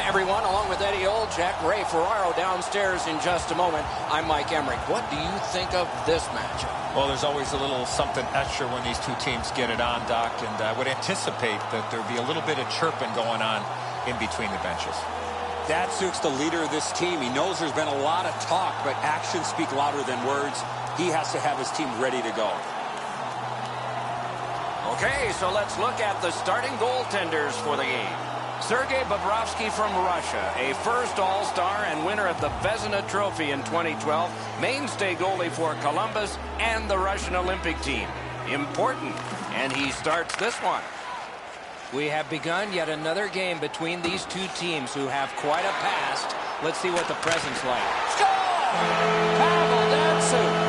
everyone, along with Eddie Olczyk, Ray Ferraro downstairs in just a moment. I'm Mike Emmerich. What do you think of this matchup? Well, there's always a little something extra when these two teams get it on, Doc, and I would anticipate that there'd be a little bit of chirping going on in between the benches. Datsuk's the leader of this team. He knows there's been a lot of talk, but actions speak louder than words. He has to have his team ready to go. Okay, so let's look at the starting goaltenders for the game. Sergei Bobrovsky from Russia, a first All-Star and winner of the Vezina Trophy in 2012, mainstay goalie for Columbus and the Russian Olympic team. Important, and he starts this one. We have begun yet another game between these two teams who have quite a past. Let's see what the present's like. Score! Pavel Datsuk!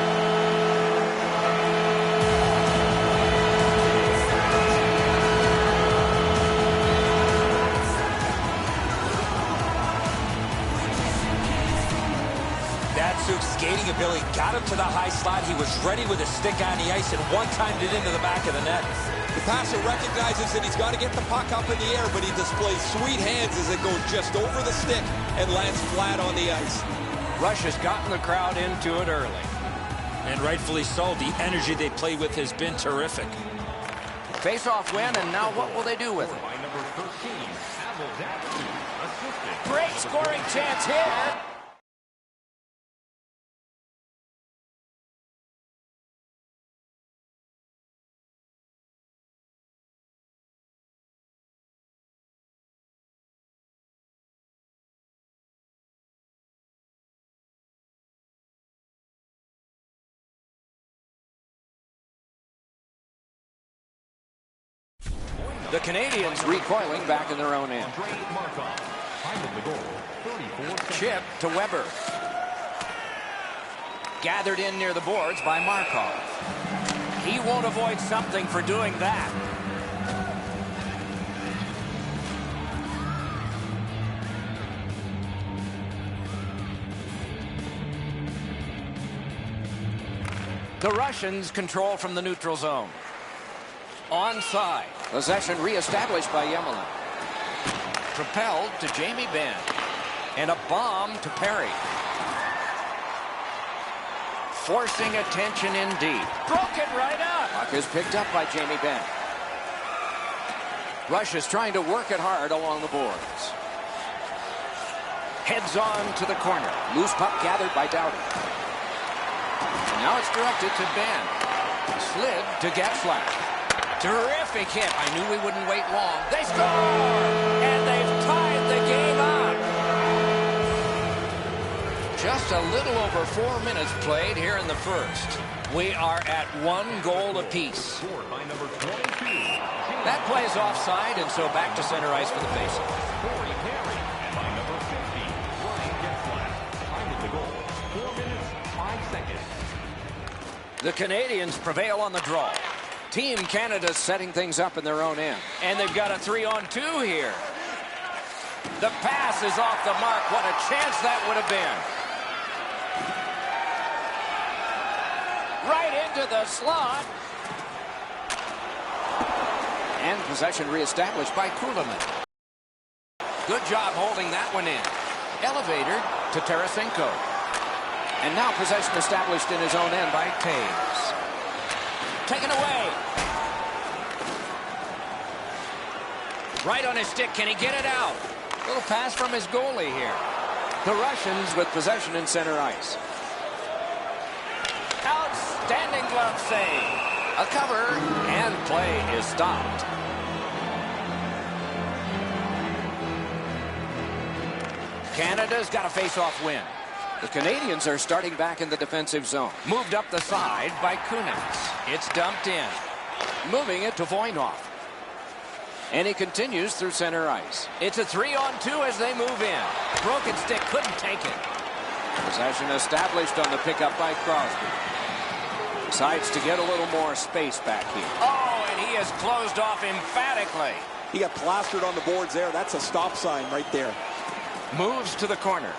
Datsuk's skating ability got him to the high slot. He was ready with his stick on the ice and one-timed it into the back of the net. The passer recognizes that he's got to get the puck up in the air, but he displays sweet hands as it goes just over the stick and lands flat on the ice. Russia's gotten the crowd into it early. And rightfully so. The energy they play with has been terrific. Face-off win, and now what will they do with it? Great scoring chance here. The Canadians recoiling back in their own end. Chip to Weber. Gathered in near the boards by Markov. He won't avoid something for doing that. The Russians control from the neutral zone. Onside. Possession reestablished by Yemelin. Propelled to Jamie Benn. And a bomb to Perry. Forcing attention in deep. Broken right up. Puck is picked up by Jamie Benn. Russia's trying to work it hard along the boards. Heads on to the corner. Loose puck gathered by Doughty. Now it's directed to Benn. Slid to Getzlaf. Terrific hit. I knew we wouldn't wait long. They score! And they've tied the game up. Just a little over 4 minutes played here in the first. We are at 1 goal apiece. That play is offside, and so back to center ice for the faceoff. The Canadians prevail on the draw. Team Canada setting things up in their own end. And they've got a 3-on-2 here. The pass is off the mark. What a chance that would have been. Right into the slot. And possession reestablished by Kulemin. Good job holding that one in. Elevator to Tarasenko. And now possession established in his own end by Taves. Taken away. Right on his stick. Can he get it out? Little pass from his goalie here. The Russians with possession in center ice. Outstanding glove save. A cover, and play is stopped. Canada's got a face-off win. The Canadians are starting back in the defensive zone. Moved up the side by Kunitz. It's dumped in. Moving it to Voynov. And he continues through center ice. It's a 3-on-2 as they move in. Broken stick, couldn't take it. Possession established on the pickup by Crosby. Decides to get a little more space back here. Oh, and he is closed off emphatically. He got plastered on the boards there. That's a stop sign right there. Moves to the corner.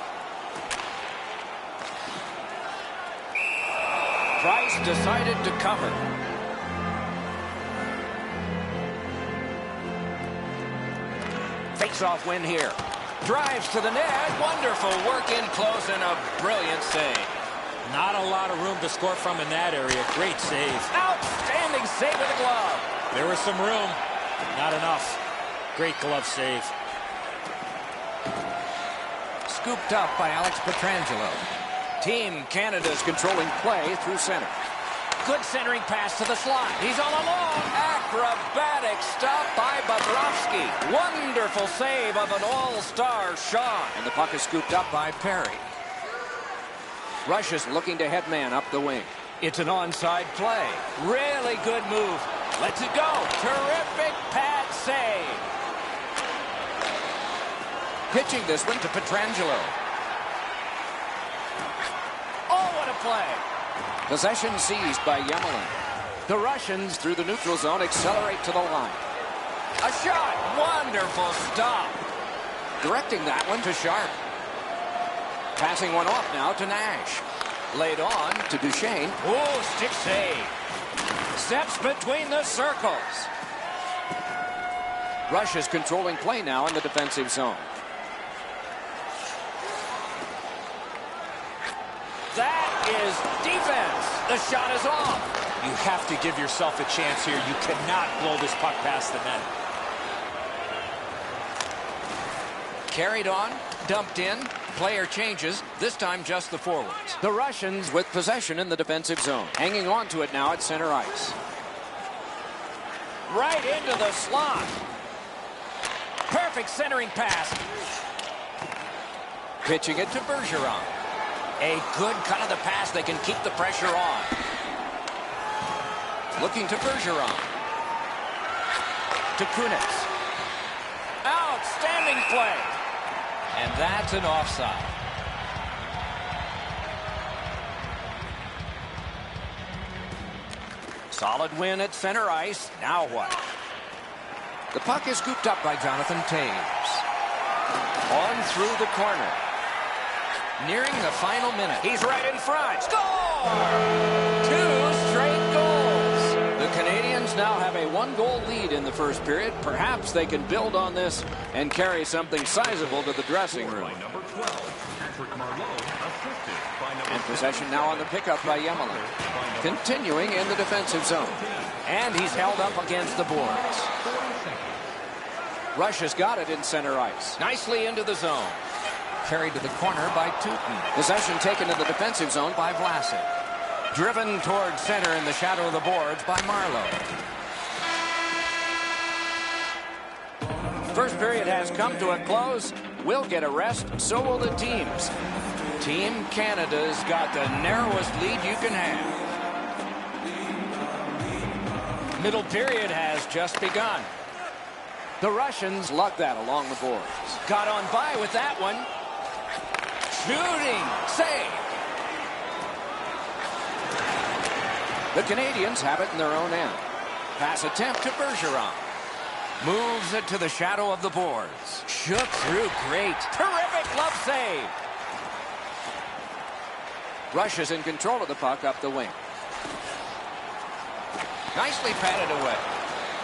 Price decided to cover. Face-off win here. Drives to the net. Wonderful work in close and a brilliant save. Not a lot of room to score from in that area. Great save. Outstanding save with the glove. There was some room. Not enough. Great glove save. Scooped up by Alex Pietrangelo. Team Canada's controlling play through center. Good centering pass to the slot. He's all alone. Acrobatic stop by Bobrovsky. Wonderful save of an all-star shot. And the puck is scooped up by Perry. Russia's looking to head man up the wing. It's an onside play. Really good move. Lets it go. Terrific pad save. Pitching this one to Pietrangelo. Oh, what a play. Possession seized by Yemelin. The Russians, through the neutral zone, accelerate to the line. A shot. Wonderful stop. Directing that one to Sharp. Passing one off now to Nash. Laid on to Duchesne. Oh, stick save. Steps between the circles. Russia's controlling play now in the defensive zone. That is defense. The shot is off. You have to give yourself a chance here. You cannot blow this puck past the net. Carried on, dumped in, player changes, this time just the forwards. The Russians with possession in the defensive zone. Hanging on to it now at center ice. Right into the slot. Perfect centering pass. Pitching it to Bergeron. A good cut of the pass. They can keep the pressure on. Looking to Bergeron. To Kunitz. Outstanding play. And that's an offside. Solid win at center ice. Now what? The puck is scooped up by Jonathan Toews. On through the corner. Nearing the final minute. He's right in front. Score! 2 straight goals. The Canadians now have a 1-goal lead in the first period. Perhaps they can build on this and carry something sizable to the dressing room. And possession now on the pickup by Yemelin. Continuing in the defensive zone. And he's held up against the boards. Russia's got it in center ice. Nicely into the zone. Carried to the corner by Tootin. Possession taken to the defensive zone by Vlasic. Driven toward center in the shadow of the boards by Marlowe. First period has come to a close. We'll get a rest, so will the teams. Team Canada's got the narrowest lead you can have. Middle period has just begun. The Russians lug that along the boards. Got on by with that one. Shooting. Save. The Canadians have it in their own end. Pass attempt to Bergeron. Moves it to the shadow of the boards. Shook through great. Terrific glove save. Russia's in control of the puck up the wing. Nicely patted away.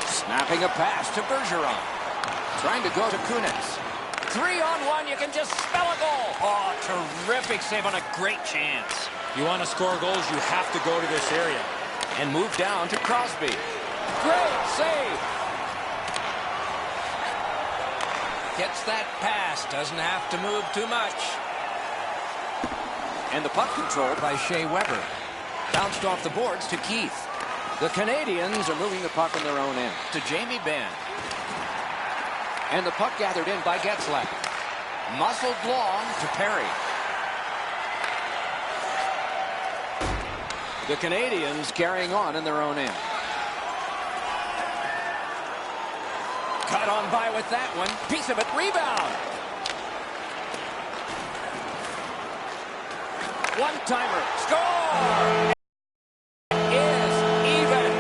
Snapping a pass to Bergeron. Trying to go to Kunitz. 3-on-1, you can just spell a goal. Oh, terrific save on a great chance. You want to score goals, you have to go to this area. And move down to Crosby. Great save. Gets that pass. Doesn't have to move too much. And the puck controlled by Shea Weber. Bounced off the boards to Keith. The Canadians are moving the puck in their own end. To Jamie Benn. And the puck gathered in by Getzlaf. Muscled long to Perry. The Canadians carrying on in their own end. Cut on by with that one. Piece of it. Rebound. One-timer. Score! Is even.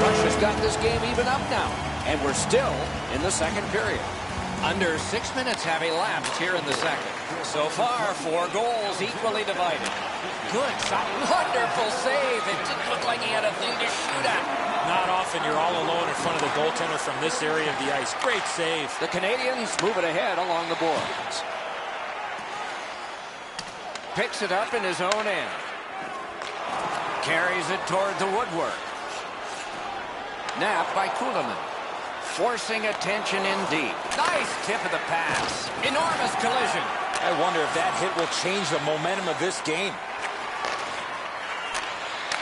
Russia's got this game even up now. And we're still in the second period. Under 6 minutes have elapsed here in the second. So far, 4 goals equally divided. Good shot. Wonderful save. It didn't look like he had a thing to shoot at. Not often you're all alone in front of the goaltender from this area of the ice. Great save. The Canadians move it ahead along the boards. Picks it up in his own end. Carries it toward the woodwork. Nap by Kuhlman. Forcing attention in deep. Nice tip of the pass. Enormous collision. I wonder if that hit will change the momentum of this game.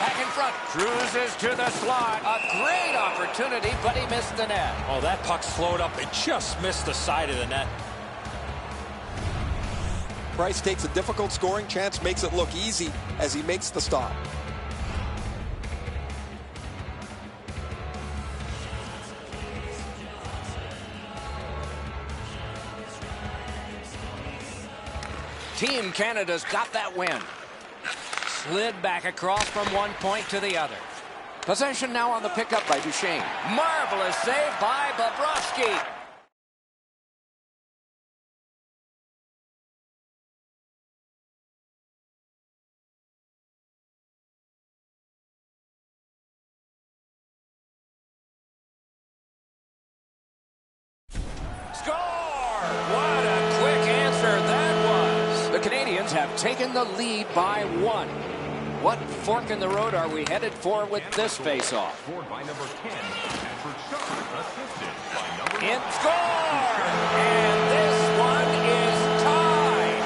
Back in front. Cruises to the slot. A great opportunity, but he missed the net. Oh, that puck slowed up and just missed the side of the net. Price takes a difficult scoring chance, makes it look easy as he makes the stop. Team Canada's got that win. Slid back across from one point to the other. Possession now on the pickup by Duchesne. Marvelous save by Bobrovsky. Score! What a quick answer that was. The Canadians have taken the lead by 1. What fork in the road are we headed for with this face-off? In score! And this one is tied.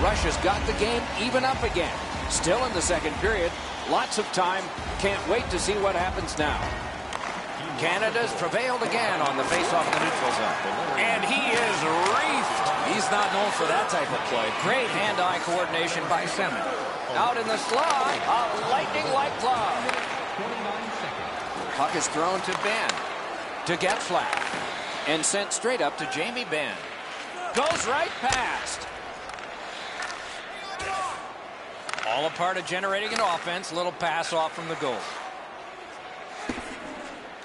Russia's got the game even up again. Still in the second period. Lots of time. Can't wait to see what happens now. Canada's prevailed again on the face-off in the neutral zone. And he is reefed. He's not known for that type of play. Great hand-eye coordination by Semin. Out in the slot, a lightning-like glove. Puck is thrown to Ben. To Getzlaff. And sent straight up to Jamie Benn. Goes right past. All a part of generating an offense. Little pass off from the goal.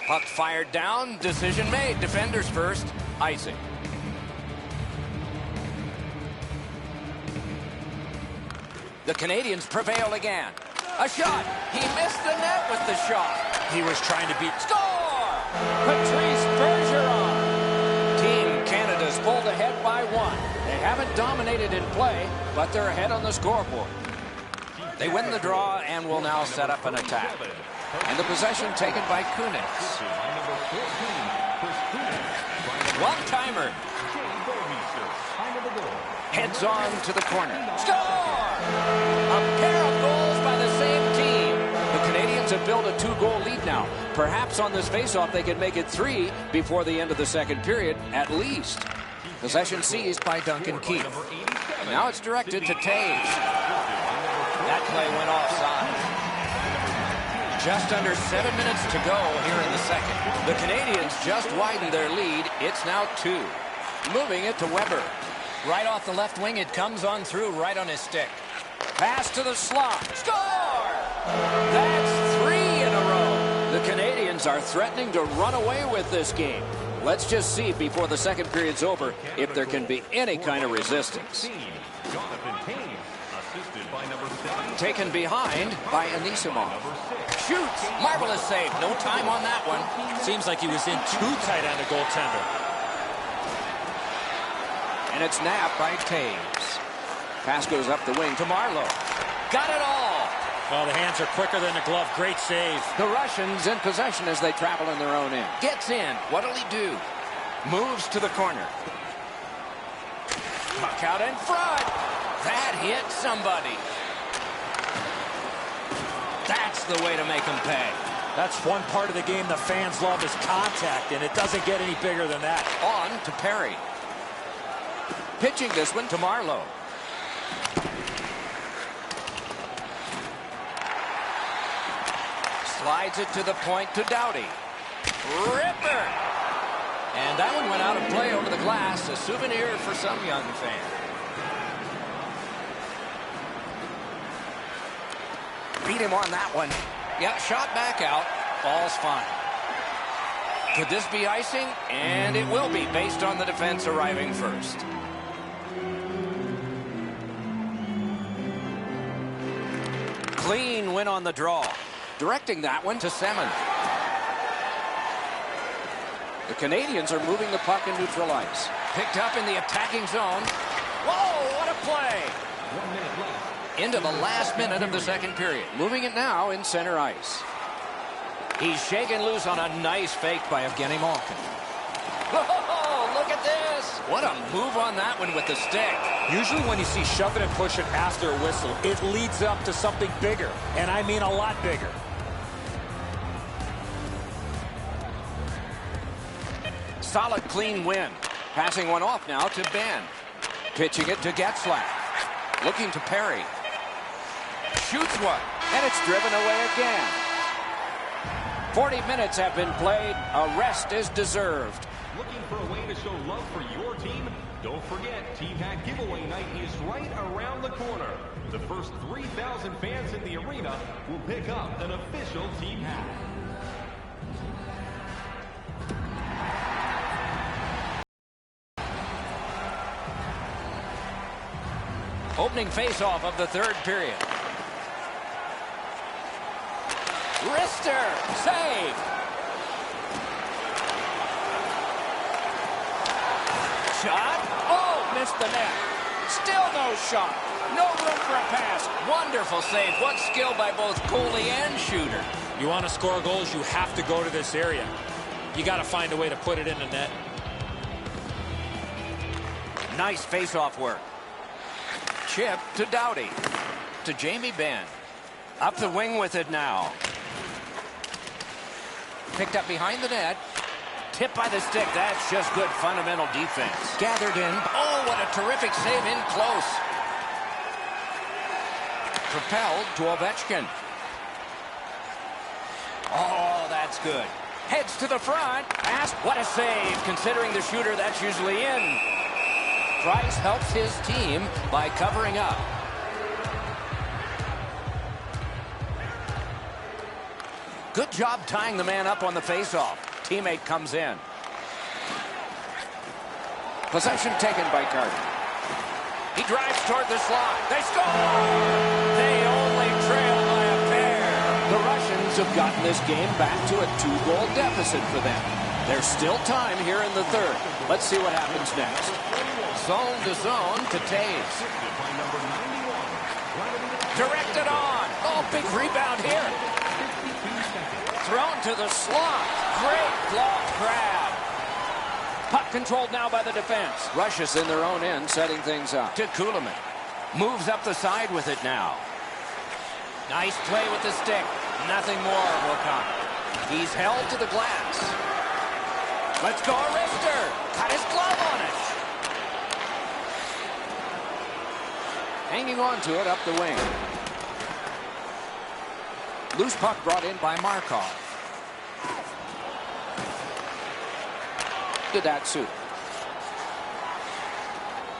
Puck fired down. Decision made. Defenders first. Icing. The Canadians prevail again. A shot. He missed the net with the shot. He was trying to beat. Score! Patrice Bergeron. Team Canada's pulled ahead by 1. They haven't dominated in play, but they're ahead on the scoreboard. They win the draw and will now set up an attack. And the possession taken by Kunitz. One-timer. Heads on to the corner. Score! A pair of goals by the same team. The Canadians have built a 2-goal lead now. Perhaps on this faceoff they can make it 3 before the end of the second period, at least. Possession seized by Duncan Keith. Now it's directed to Taves. That play went offside. Just under 7 minutes to go here in the second. The Canadians just widened their lead. It's now 2. Moving it to Weber. Right off the left wing, it comes on through right on his stick. Pass to the slot. Score! That's 3 in a row. The Canadians are threatening to run away with this game. Let's just see before the second period's over if there can be any kind of resistance. Taken behind by Anisimov. Shoots. Marvelous save. No time on that one. Seems like he was in too tight on the goaltender. And it's napped by Taves. Pass goes up the wing to Marlowe. Got it all. Well, the hands are quicker than the glove. Great save. The Russians in possession as they travel in their own end. Gets in. What'll he do? Moves to the corner. Puck out in front. That hit somebody. That's the way to make them pay. That's one part of the game the fans love is contact, and it doesn't get any bigger than that. On to Perry. Pitching this one to Marlowe. Slides it to the point to Doughty. Ripper! And that one went out of play over the glass. A souvenir for some young fan. Beat him on that one. Yeah, shot back out. Ball's fine. Could this be icing? And it will be, based on the defense arriving first. Clean win on the draw. Directing that one to Semin. The Canadians are moving the puck in neutral ice. Picked up in the attacking zone. Whoa, what a play! 1 minute left. Into the last minute of the second period. Moving it now in center ice. He's shaken loose on a nice fake by Evgeny Malkin. Oh, look at this! What a move on that one with the stick. Usually when you see shove it and push it after a whistle, it leads up to something bigger. And I mean a lot bigger. Solid, clean win. Passing one off now to Ben. Pitching it to Getzlaf. Looking to Perry. Shoots one. And it's driven away again. 40 minutes have been played. A rest is deserved. Looking for a way to show love for your team? Don't forget, Team Hat Giveaway Night is right around the corner. The first 3,000 fans in the arena will pick up an official Team Hat. Opening face-off of the third period. Wrister, save. Shot. Oh, missed the net. Still no shot. No room for a pass. Wonderful save. What skill by both goalie and shooter. You want to score goals, you have to go to this area. You got to find a way to put it in the net. Nice face-off work. Chip to Doughty. To Jamie Benn. Up the wing with it now. Picked up behind the net. Tipped by the stick. That's just good fundamental defense. Gathered in. Oh, what a terrific save in close. Propelled to Ovechkin. Oh, that's good. Heads to the front. Pass. What a save. Considering the shooter, that's usually in. Price helps his team by covering up. Good job tying the man up on the faceoff. Teammate comes in. Possession taken by Carter. He drives toward the slot. They score! They only trail by a pair. The Russians have gotten this game back to a 2-goal deficit for them. There's still time here in the third. Let's see what happens next. Zone to zone to Taves. Directed on. Oh, big rebound here. Thrown to the slot. Great glove grab. Puck controlled now by the defense. Russia's in their own end, setting things up. To Kulemin. Moves up the side with it now. Nice play with the stick. Nothing more will come. He's held to the glass. Let's go, Wrister. Cut his glove on it. Hanging on to it up the wing. Loose puck brought in by Markov. To Datsyuk.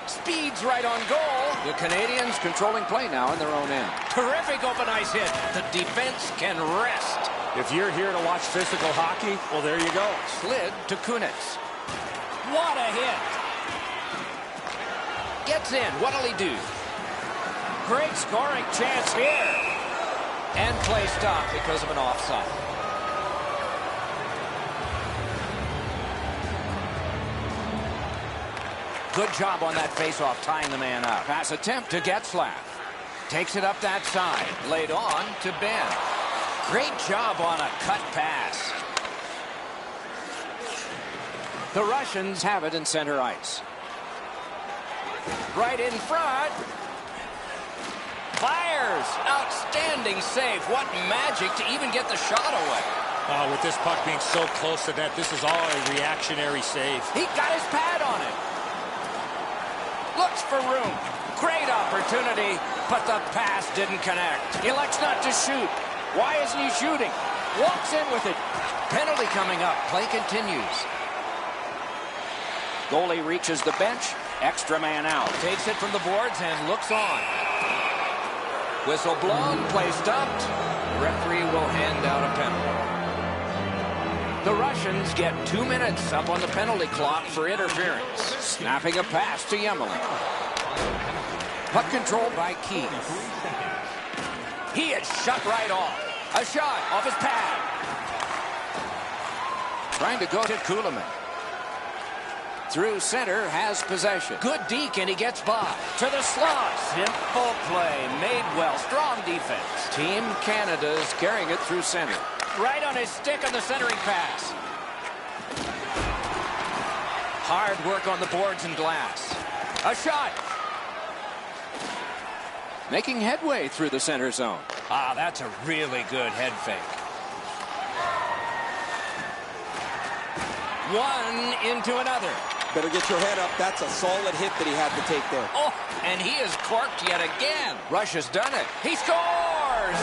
Speeds right on goal. The Canadians controlling play now in their own end. Terrific open ice hit. The defense can rest. If you're here to watch physical hockey, well, there you go. Slid to Kunitz. What a hit. Gets in. What'll he do? Great scoring chance here. And play stopped because of an offside. Good job on that faceoff, tying the man up. Pass attempt to Getzlaf. Takes it up that side. Laid on to Ben. Great job on a cut pass. The Russians have it in center ice. Right in front. Fires. Outstanding save. What magic to even get the shot away. With this puck being so close to net, this is all a reactionary save. He got his pad on it. Looks for room. Great opportunity, but the pass didn't connect. Elects not to shoot. Why isn't he shooting? Walks in with it. Penalty coming up. Play continues. Goalie reaches the bench. Extra man out. Takes it from the boards and looks on. Whistle blown. Play stopped. The referee will hand out a penalty. The Russians get 2 minutes up on the penalty clock for interference. Snapping a pass to Yemelin. Puck controlled by Keith. He is shut right off. A shot off his pad. Trying to go to Kulemin. Through center, has possession. Good deke, and he gets by. To the slot. Simple play. Made well. Strong defense. Team Canada's carrying it through center. Right on his stick on the centering pass. Hard work on the boards and glass. A shot. Making headway through the center zone. Ah, that's a really good head fake. One into another. Better get your head up. That's a solid hit that he had to take there. Oh, and he is corked yet again. Russia's done it. He scores!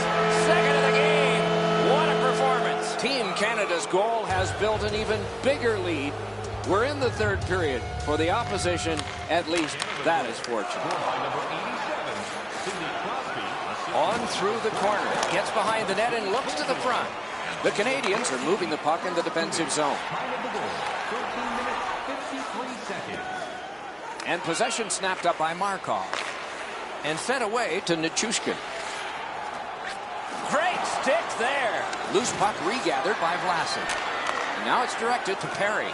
Second of the game. What a performance. Team Canada's goal has built an even bigger lead. We're in the third period. For the opposition, at least that is fortunate. On through the corner. Gets behind the net and looks to the front. The Canadians are moving the puck in the defensive zone. And possession snapped up by Markov. And sent away to Nichushkin. Great stick there. Loose puck regathered by Vlasic. And now it's directed to Perry.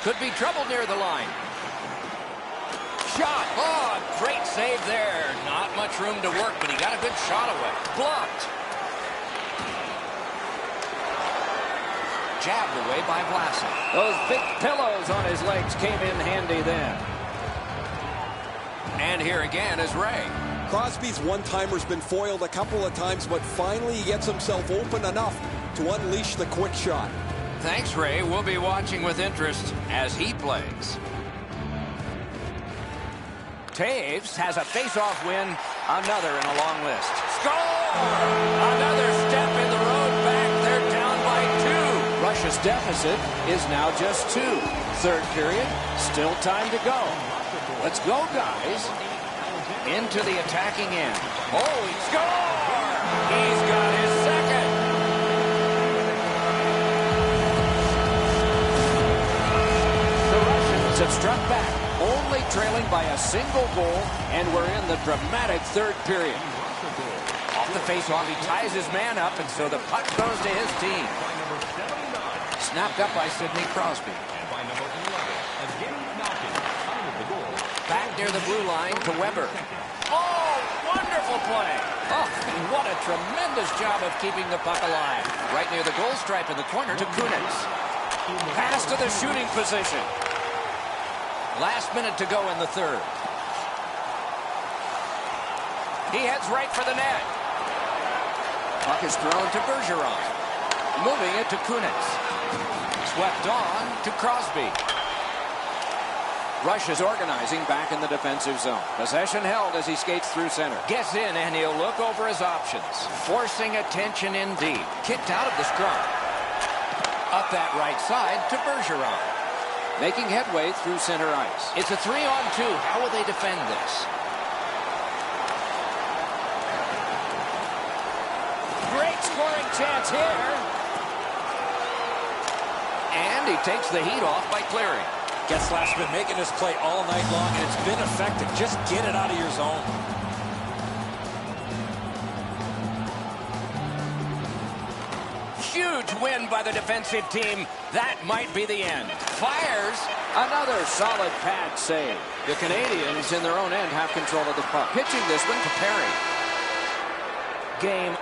Could be trouble near the line. Shot. Oh, great save there. Not much room to work, but he got a good shot away. Blocked. Jabbed away by Vlasic. Those big pillows on his legs came in handy then. And here again is Ray. Crosby's one-timer's been foiled a couple of times, but finally he gets himself open enough to unleash the quick shot. Thanks, Ray. We'll be watching with interest as he plays. Taves has a face-off win. Another in a long list. Score! Another step in the road back. They're down by 2. Russia's deficit is now just 2. Third period, still time to go. Let's go, guys. Into the attacking end. Oh, he scored! He's got his second. The Russians have struck back, only trailing by a single goal, and we're in the dramatic third period. Off the faceoff, he ties his man up, and so the puck goes to his team. Snapped up by Sidney Crosby. Back near the blue line to Weber. Oh, wonderful play. Oh, and what a tremendous job of keeping the puck alive. Right near the goal stripe in the corner to Kunitz. Pass to the shooting position. Last minute to go in the third. He heads right for the net. Puck is thrown to Bergeron. Moving it to Kunitz. Swept on to Crosby. Russia's organizing back in the defensive zone. Possession held as he skates through center. Gets in and he'll look over his options. Forcing attention indeed. Kicked out of the scrum. Up that right side to Bergeron. Making headway through center ice. It's a 3-on-2. How will they defend this? Great scoring chance here. And he takes the heat off by clearing. Getzlaf's been making this play all night long, and it's been effective. Just get it out of your zone. Huge win by the defensive team. That might be the end. Fires. Another solid pad save. The Canadians in their own end have control of the puck. Pitching this one to Perry. Game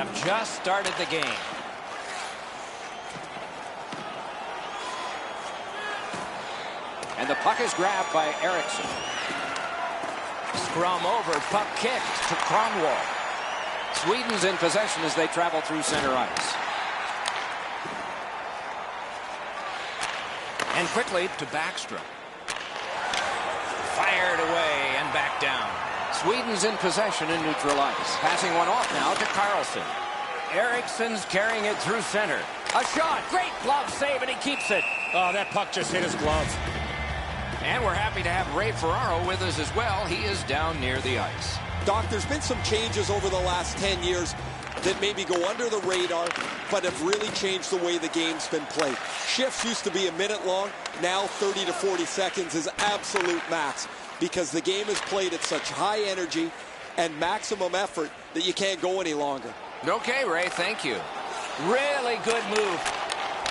have just started the game. And the puck is grabbed by Eriksson. Scrum over, puck kicked to Kronwall. Sweden's in possession as they travel through center ice. And quickly to Backstrom. Fired away and back down. Sweden's in possession in neutral ice. Passing one off now to Carlson. Eriksson's carrying it through center. A shot. Great glove save, and he keeps it. Oh, that puck just hit his glove. And we're happy to have Ray Ferraro with us as well. He is down near the ice. Doc, there's been some changes over the last 10 years that maybe go under the radar, but have really changed the way the game's been played. Shifts used to be a minute long. Now 30 to 40 seconds is absolute max because the game is played at such high energy and maximum effort that you can't go any longer. Okay, Ray, thank you. Really good move.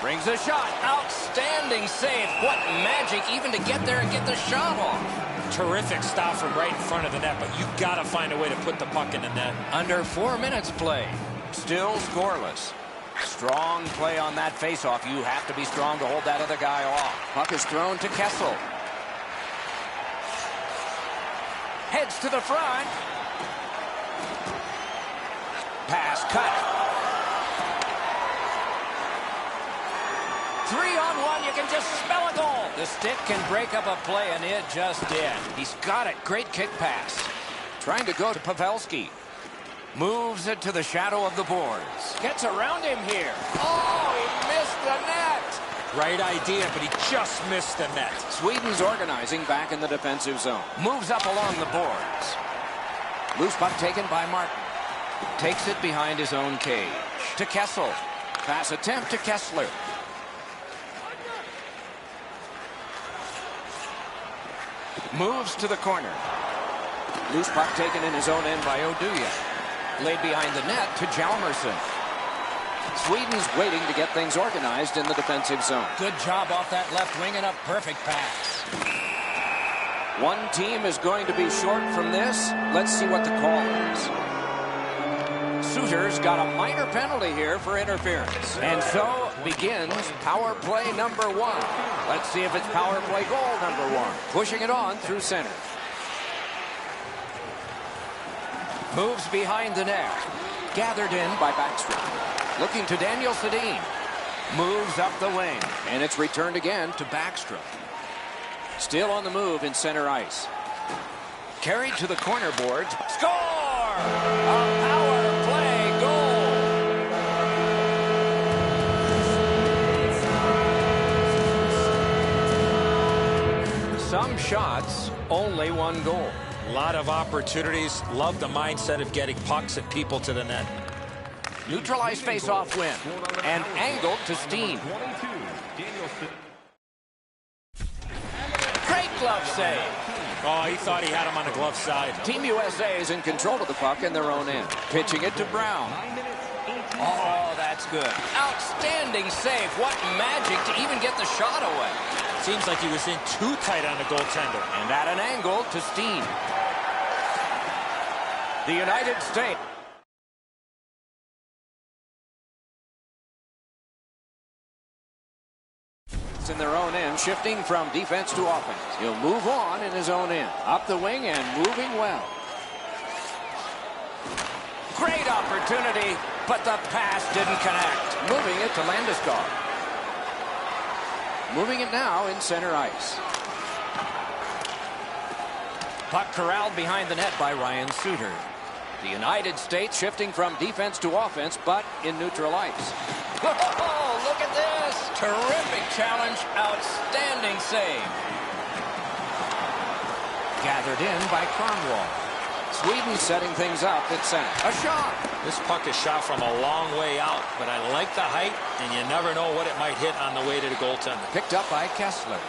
Brings a shot. Outstanding save. What magic even to get there and get the shot off. Terrific stop from right in front of the net, but you've got to find a way to put the puck in the net. Under 4 minutes play. Still scoreless. Strong play on that faceoff. You have to be strong to hold that other guy off. Puck is thrown to Kessel. Heads to the front. Pass cut. 3-on-1, you can just smell a goal. The stick can break up a play, and it just did. He's got it. Great kick pass. Trying to go to Pavelski. Moves it to the shadow of the boards. Gets around him here. Oh, he missed the net. Right idea, but he just missed the net. Sweden's organizing back in the defensive zone. Moves up along the boards. Loose puck taken by Martin. Takes it behind his own cage. To Kessel. Pass attempt to Kessler. Moves to the corner. Loose puck taken in his own end by Oduya. Laid behind the net to Hjalmarsson. Sweden's waiting to get things organized in the defensive zone. Good job off that left wing and a perfect pass. One team is going to be short from this. Let's see what the call is. Suter's got a minor penalty here for interference. And so begins power play number 1. Let's see if it's power play goal number 1. Pushing it on through center. Moves behind the net. Gathered in by Backstrom. Looking to Daniel Sedin. Moves up the wing. And it's returned again to Backstrom. Still on the move in center ice. Carried to the corner boards. Score! A power play goal. Some shots, only one goal. A lot of opportunities. Love the mindset of getting pucks and people to the net. Neutralized face-off win. And angled to Steen. Great glove save. Oh, he thought he had him on the glove side. Team USA is in control of the puck in their own end. Pitching it to Brown. Oh, that's good. Outstanding save. What magic to even get the shot away. Seems like he was in too tight on the goaltender. And at an angle to Steen. The United States. In their own end, shifting from defense to offense. He'll move on in his own end. Up the wing and moving well. Great opportunity, but the pass didn't connect. Moving it to Landeskog. Moving it now in center ice. Puck corralled behind the net by Ryan Suter. The United States shifting from defense to offense, but in neutral ice. Oh, look at this. Terrific challenge. Outstanding save. Gathered in by Kronwall. Sweden setting things up at center. A shot. This puck is shot from a long way out, but I like the height, and you never know what it might hit on the way to the goaltender. Picked up by Kessler.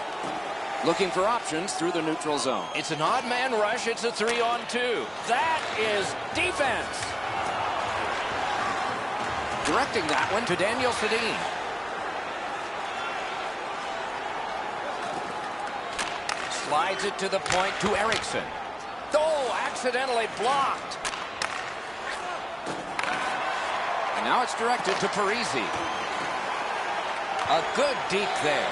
Looking for options through the neutral zone. It's an odd man rush. It's a 3-on-2. That is defense. Directing that one to Daniel Sedin. Slides it to the point to Eriksson. Oh, accidentally blocked. Now it's directed to Parisi. A good deep there.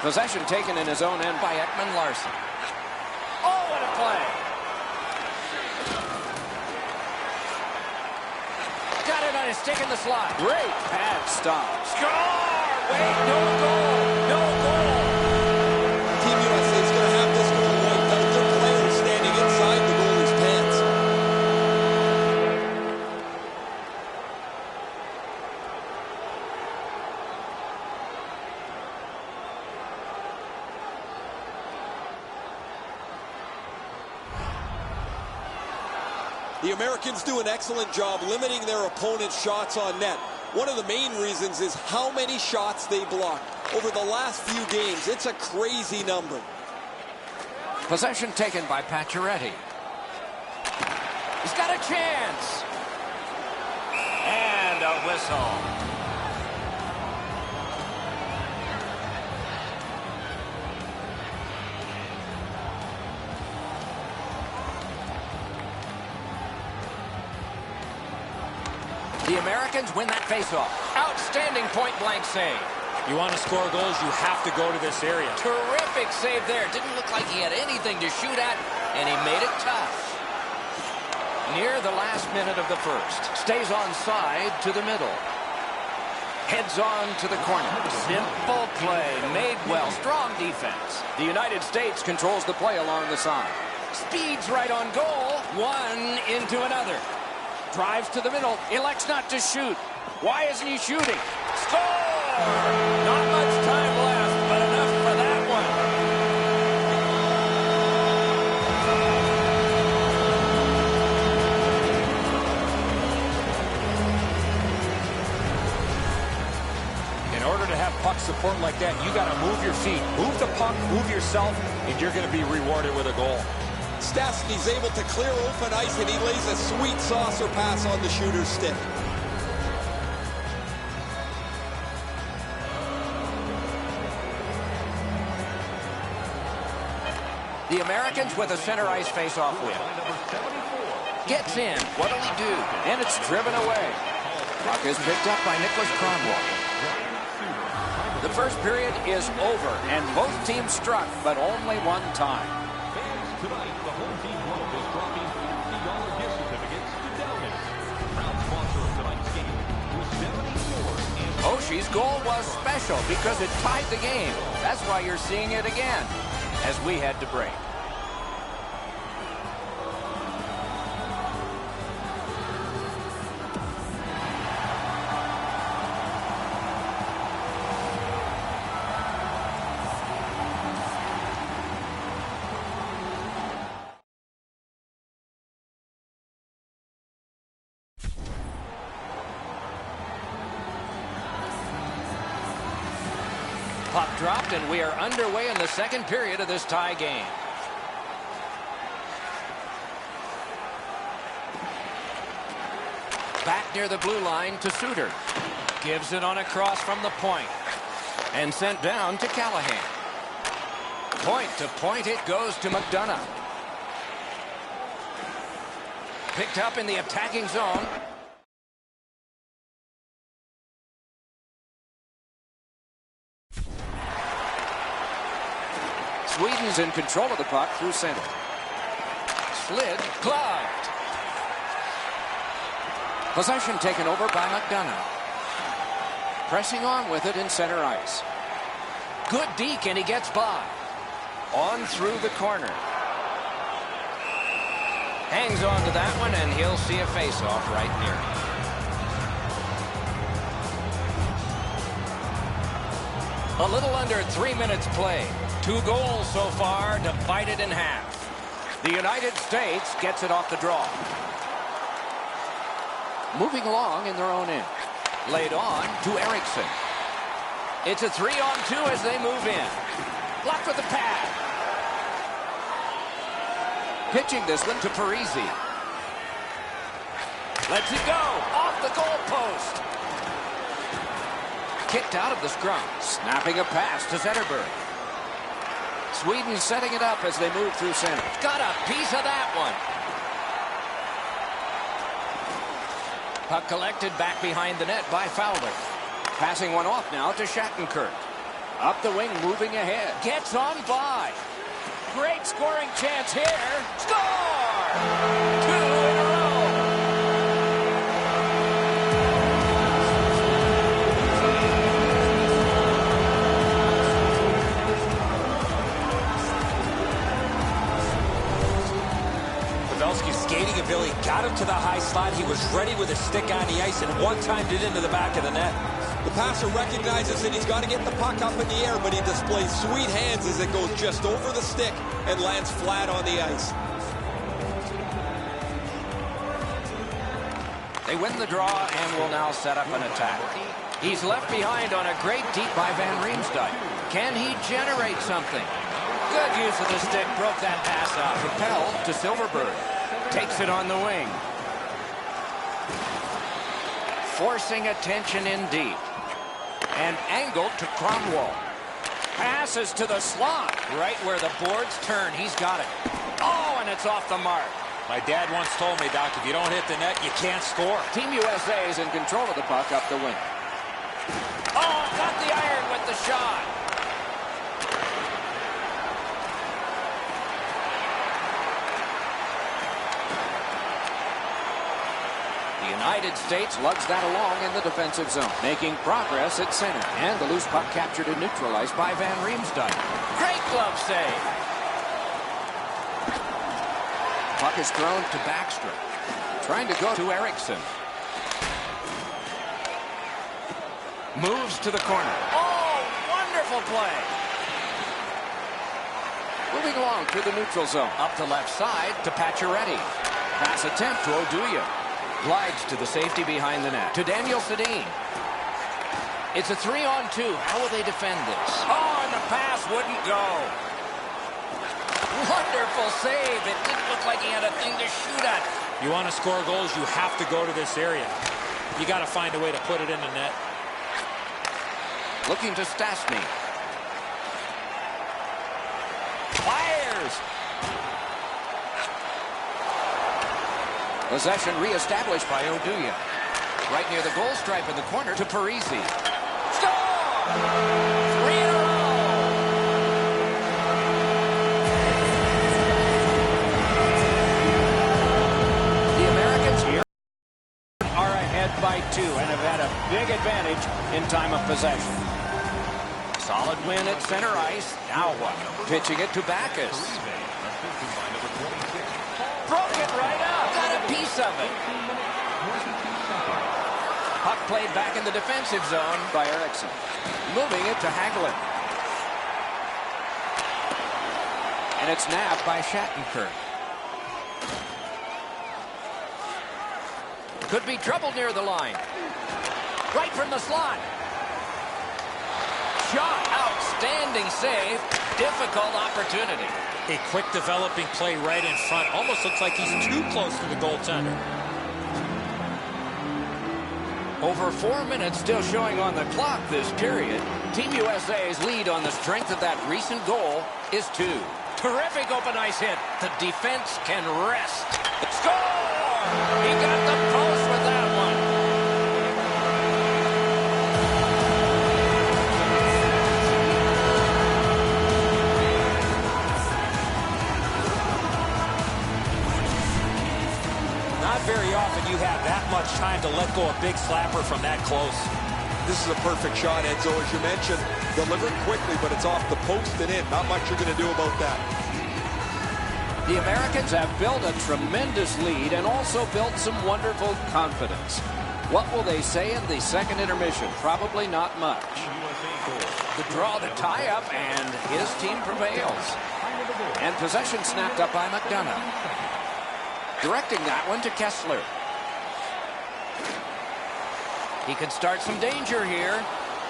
Possession taken in his own end by Ekman Larson. Oh, what a play. Got it on his stick in the slot. Great pad stop. Score! Wait, no goal. No goal. Team USA is going to have this goal wiped out. Their players standing inside the goalie's pants. The Americans do an excellent job limiting their opponent's shots on net. One of the main reasons is how many shots they block. Over the last few games, it's a crazy number. Possession taken by Pacioretty. He's got a chance. And a whistle. The Americans win that faceoff. Outstanding point-blank save. You want to score goals, you have to go to this area. Terrific save there. Didn't look like he had anything to shoot at, and he made it tough. Near the last minute of the first. Stays on side to the middle. Heads on to the corner. Simple play. Made well. Strong defense. The United States controls the play along the side. Speeds right on goal. One into another. Drives to the middle, elects not to shoot. Why isn't he shooting? Score! Not much time left, but enough for that one. In order to have puck support like that, you got to move your feet. Move the puck, move yourself, and you're going to be rewarded with a goal. Stastny's able to clear open ice, and he lays a sweet saucer pass on the shooter's stick. The Americans with a center ice face-off win. Gets in. What'll he do? And it's driven away. Puck is picked up by Nicholas Kronwall. The first period is over, and both teams struck, but only one time. Tonight, the home team club is dropping $50 gift certificates to Downing. Proud sponsor of tonight's game was 74. Oshie's goal was special because it tied the game. That's why you're seeing it again as we head to break. Puck dropped, and we are underway in the second period of this tie game. Back near the blue line to Suter. Gives it on a cross from the point. And sent down to Callahan. Point to point it goes to McDonough. Picked up in the attacking zone. Sweden's in control of the puck through center. Slid, gloved. Possession taken over by McDonough. Pressing on with it in center ice. Good deke, and he gets by. On through the corner. Hangs on to that one, and he'll see a face-off right near him. A little under 3 minutes played. 2 goals so far, divided in half. The United States gets it off the draw. Moving along in their own end. Laid on to Eriksson. It's a 3-on-2 as they move in. Blocked with the pad. Pitching this one to Parisi. Lets it go. Off the goal post. Kicked out of the scrum. Snapping a pass to Zetterberg. Sweden setting it up as they move through center. Got a piece of that one. Puck collected back behind the net by Fowler. Passing one off now to Shattenkirk. Up the wing, moving ahead. Gets on by. Great scoring chance here. Score! 2 in a row. Pavelski's skating ability got him to the high slot. He was ready with his stick on the ice and one-timed it into the back of the net. The passer recognizes that he's got to get the puck up in the air, but he displays sweet hands as it goes just over the stick and lands flat on the ice. They win the draw and will now set up an attack. He's left behind on a great deep by Van Riemsdyk. Can he generate something? Good use of the stick, broke that pass out. Propelled to Silverberg. Takes it on the wing. Forcing attention in deep. And angled to Cromwell. Passes to the slot. Right where the boards turn. He's got it. Oh, and it's off the mark. My dad once told me, Doc, if you don't hit the net, you can't score. Team USA is in control of the puck up the wing. Oh, got the iron with the shot. The United States lugs that along in the defensive zone, making progress at center. And the loose puck captured and neutralized by Van Riemsdyk. Great glove save. Puck is thrown to Backstrom. Trying to go to Eriksson. Moves to the corner. Oh, wonderful play. Moving along through the neutral zone. Up the left side to Pacioretty. Pass attempt to Oduya. Glides to the safety behind the net. To Daniel Sedin. It's a 3-on-2. How will they defend this? Oh, and the pass wouldn't go. Wonderful save. It didn't look like he had a thing to shoot at. You want to score goals, you have to go to this area. You got to find a way to put it in the net. Looking to Stastny. Fires. Possession reestablished by Oduya. Right near the goal stripe in the corner to Parisi. Score! 3 in a row. The Americans here are ahead by 2 and have had a big advantage in time of possession. Solid win at center ice. Now what? Pitching it to Backus. Broke it right up. Got a piece of it. Puck played back in the defensive zone by Eriksson. Moving it to Hagelin. And it's nabbed by Shattenkirk. Could be trouble near the line. Right from the slot. Shot. Outstanding save. Difficult opportunity. A quick developing play right in front. Almost looks like he's too close to the goaltender. Over 4 minutes still showing on the clock this period. Team USA's lead on the strength of that recent goal is 2. Terrific open ice hit. The defense can rest. Score! He got the post with that one. Not very often you have that much time to let go a big slapper from that close. This is a perfect shot, Enzo, as you mentioned. Delivered quickly, but it's off the post and in. Not much you're going to do about that. The Americans have built a tremendous lead and also built some wonderful confidence. What will they say in the second intermission? Probably not much. The draw, the tie-up, and his team prevails. And possession snapped up by McDonough. Directing that one to Kessler. He can start some danger here.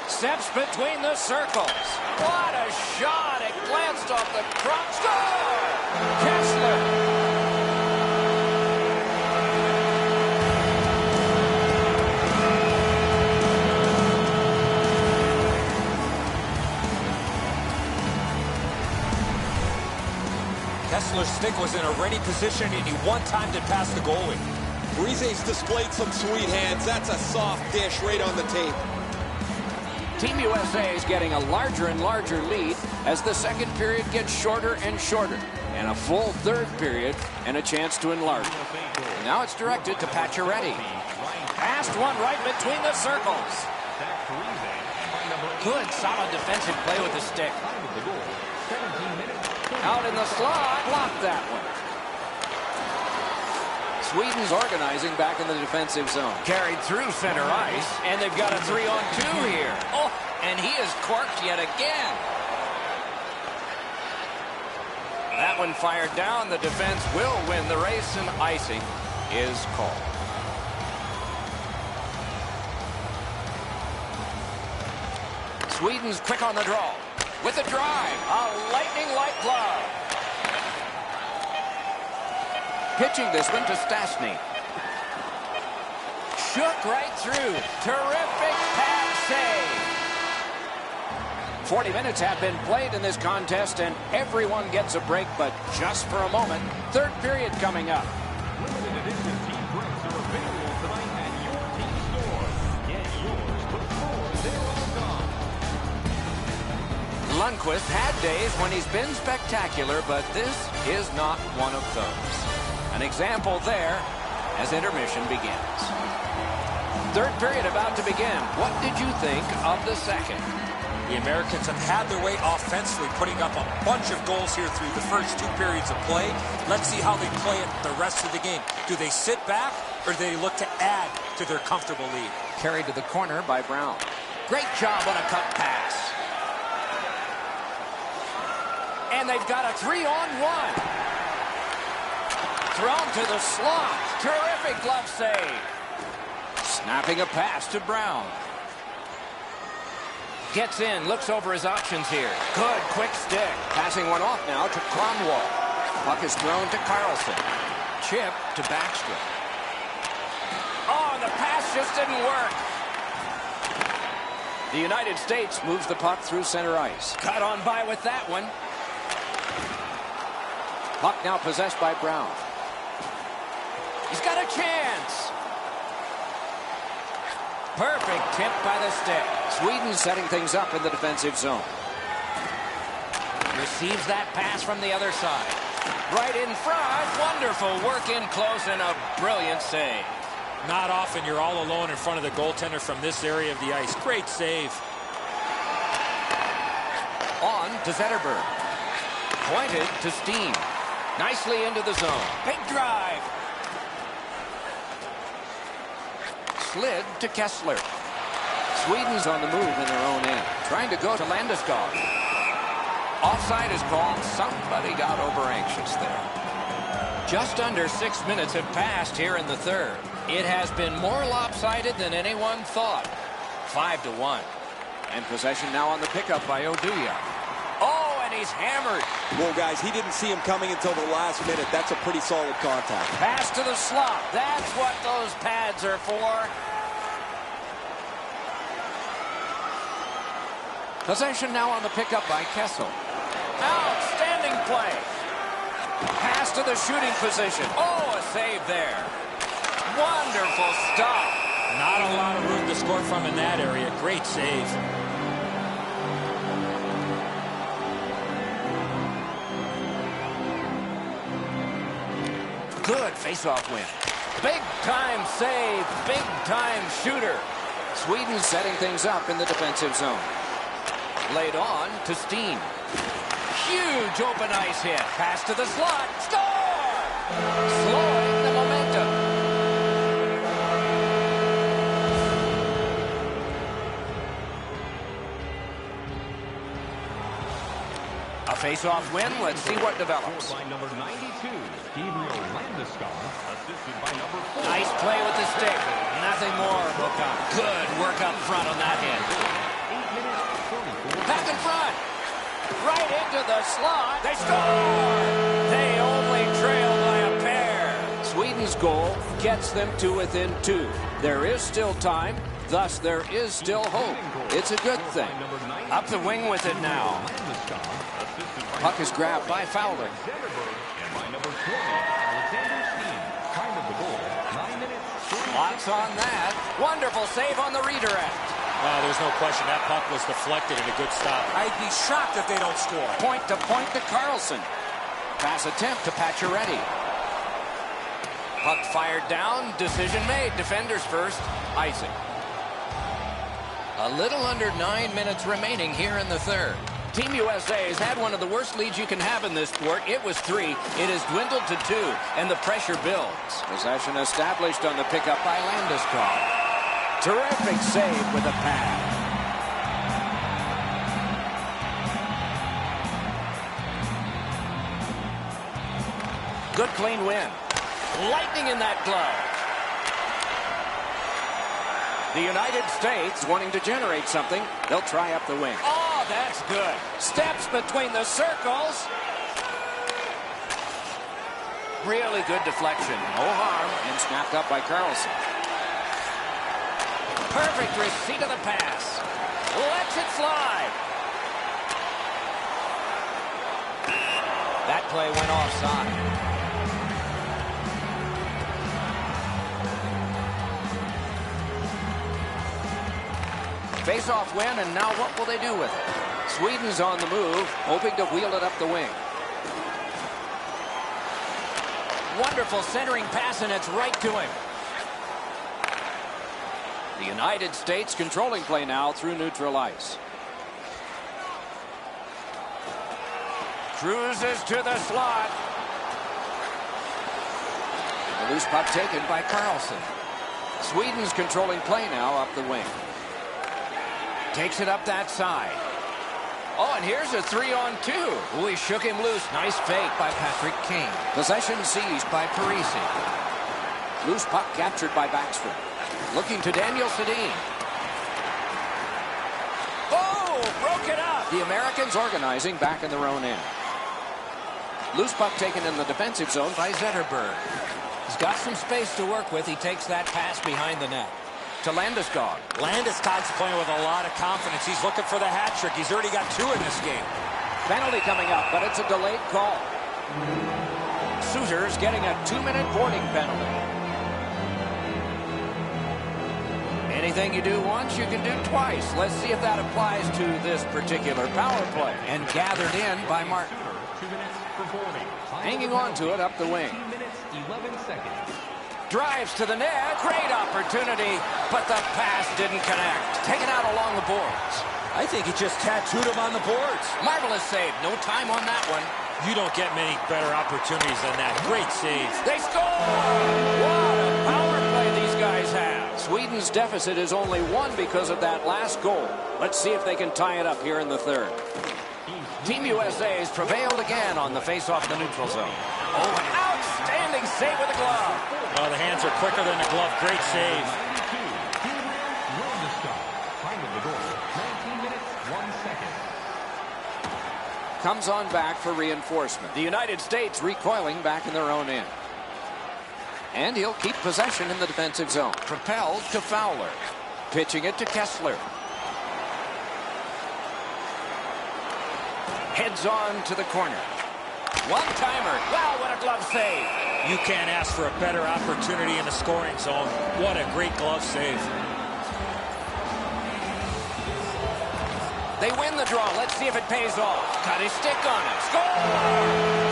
Steps between the circles. What a shot! It glanced off the front. Score! Kessler. Kessler's stick was in a ready position and he one-timed it past the goalie. Rize's displayed some sweet hands. That's a soft dish right on the tape. Team USA is getting a larger and larger lead as the second period gets shorter and shorter. And a full third period and a chance to enlarge. Now it's directed to Pacioretty. Passed one right between the circles. Good, solid defensive play with the stick. Out in the slot, blocked that one. Sweden's organizing back in the defensive zone. Carried through center ice, and they've got a 3-on-2 here. Oh, and he is corked yet again. That one fired down. The defense will win the race, and icing is called. Sweden's quick on the draw. With a drive, a lightning-like glove. Pitching this one to Stastny. Shook right through. Terrific pad save. 40 minutes have been played in this contest, and everyone gets a break, but just for a moment. Third period coming up. Limited edition team drinks are available tonight at your team store. Get yours before they're all gone. Lundqvist had days when he's been spectacular, but this is not one of those. An example there as intermission begins. Third period about to begin. What did you think of the second? The Americans have had their way offensively, putting up a bunch of goals here through the first 2 periods of play. Let's see how they play it the rest of the game. Do they sit back, or do they look to add to their comfortable lead? Carried to the corner by Brown. Great job on a cut pass. And they've got a 3-on-1. Thrown to the slot. Terrific glove save. Snapping a pass to Brown. Gets in, looks over his options here. Good, quick stick. Passing one off now to Cromwell. Puck is thrown to Carlson. Chip to Backstrom. Oh, the pass just didn't work. The United States moves the puck through center ice. Cut on by with that one. Puck now possessed by Brown. He's got a chance. Perfect tip by the stick. Sweden setting things up in the defensive zone. Receives that pass from the other side. Right in front. Wonderful work in close and a brilliant save. Not often you're all alone in front of the goaltender from this area of the ice. Great save. On to Zetterberg. Pointed to Steen. Nicely into the zone. Big drive. Slid to Kessler. Sweden's on the move in their own end. Trying to go to Landeskog. Offside is called. Somebody got over anxious there. Just under 6 minutes have passed here in the third. It has been more lopsided than anyone thought. 5-1. And possession now on the pickup by Oduya. Oh, and he's hammered. Well, guys, he didn't see him coming until the last minute. That's a pretty solid contact. Pass to the slot. That's what those pads are for. Possession now on the pickup by Kessel. Outstanding play. Pass to the shooting position. Oh, a save there. Wonderful stop. Not a lot of room to score from in that area. Great save. Good face-off win. Big-time save. Big-time shooter. Sweden setting things up in the defensive zone. Laid on to Steen. Huge open ice hit. Pass to the slot. Score! Slowing the momentum. A face-off win. Let's see what develops. By number 92, Landeskog, assisted by number 4. Nice play with the stick. Nothing more. Hook up. Good work up front on that hit. 8 minutes, 24. Back in front. Right into the slot. They score! They only trail by a pair. Sweden's goal gets them to within 2. There is still time. Thus, there is still hope. It's a good thing. Up the wing with it now. Puck is grabbed by Fowler. And by number 20, Alexander Steen. Time of the goal, 9 minutes. Lots on that. Wonderful save on the redirect. There's no question that puck was deflected and a good stop. I'd be shocked if they don't score. Point to Carlson. Pass attempt to Pacioretty. Puck fired down. Decision made. Defenders first. Isaac. A little under 9 minutes remaining here in the third. Team USA has had one of the worst leads you can have in this sport. It was 3. It has dwindled to 2, and the pressure builds. Possession established on the pickup by Landeskog. Terrific save with a pad. Good clean win. Lightning in that glove. The United States wanting to generate something. They'll try up the wing. Oh, that's good. Steps between the circles. Really good deflection. No harm. And snapped up by Carlson. Perfect receipt of the pass. Lets it fly. That play went offside. Face-off win, and now what will they do with it? Sweden's on the move, hoping to wheel it up the wing. Wonderful centering pass, and it's right to him. The United States controlling play now through neutral ice. Cruises to the slot. The loose puck taken by Carlson. Sweden's controlling play now up the wing. Takes it up that side. Oh, and here's a 3-on-2. Ooh, he shook him loose. Nice fake by Patrick King. Possession seized by Parisi. Loose puck captured by Backstrom. Looking to Daniel Sedin. Oh, broke it up. The Americans organizing back in their own end. Loose puck taken in the defensive zone by Zetterberg. He's got some space to work with. He takes that pass behind the net. To Landeskog. Landeskog's playing with a lot of confidence. He's looking for the hat trick. He's already got 2 in this game. Penalty coming up, but it's a delayed call. Suter's getting a 2-minute boarding penalty. Anything you do once, you can do twice. Let's see if that applies to this particular power play. And gathered in by Martin. 2 minutes for boarding. Hanging on to it up the wing. 2 minutes, 11 seconds. Drives to the net. Great opportunity, but the pass didn't connect. Taken out along the boards. I think he just tattooed him on the boards. Marvelous save. No time on that one. You don't get many better opportunities than that. Great save. They score! What a power play these guys have. Sweden's deficit is only 1 because of that last goal. Let's see if they can tie it up here in the third. Team USA has prevailed again on the face-off in the neutral zone. Oh, an outstanding save with the glove. Oh, the hands are quicker than the glove. Great save. Time of the goal, 19 minutes, 1 second. Comes on back for reinforcement. The United States recoiling back in their own end. And he'll keep possession in the defensive zone. Propelled to Fowler. Pitching it to Kessler. Heads on to the corner. One-timer. Wow, what a glove save. You can't ask for a better opportunity in the scoring zone. What a great glove save. They win the draw. Let's see if it pays off. Got his stick on it. Score!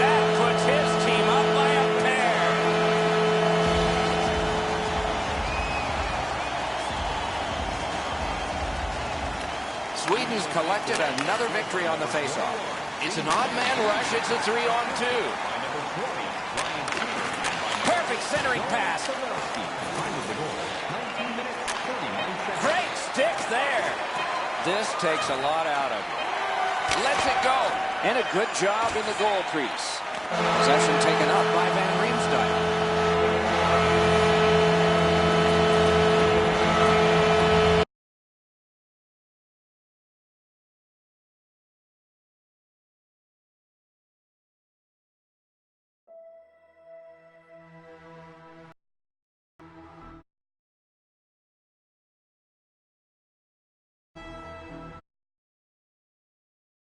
That puts his team up by a pair. Sweden's collected another victory on the faceoff. It's an odd man rush. It's a 3-on-2. Perfect centering pass. Great stick there. This takes a lot out of it. Lets it go. And a good job in the goal crease. Possession taken up by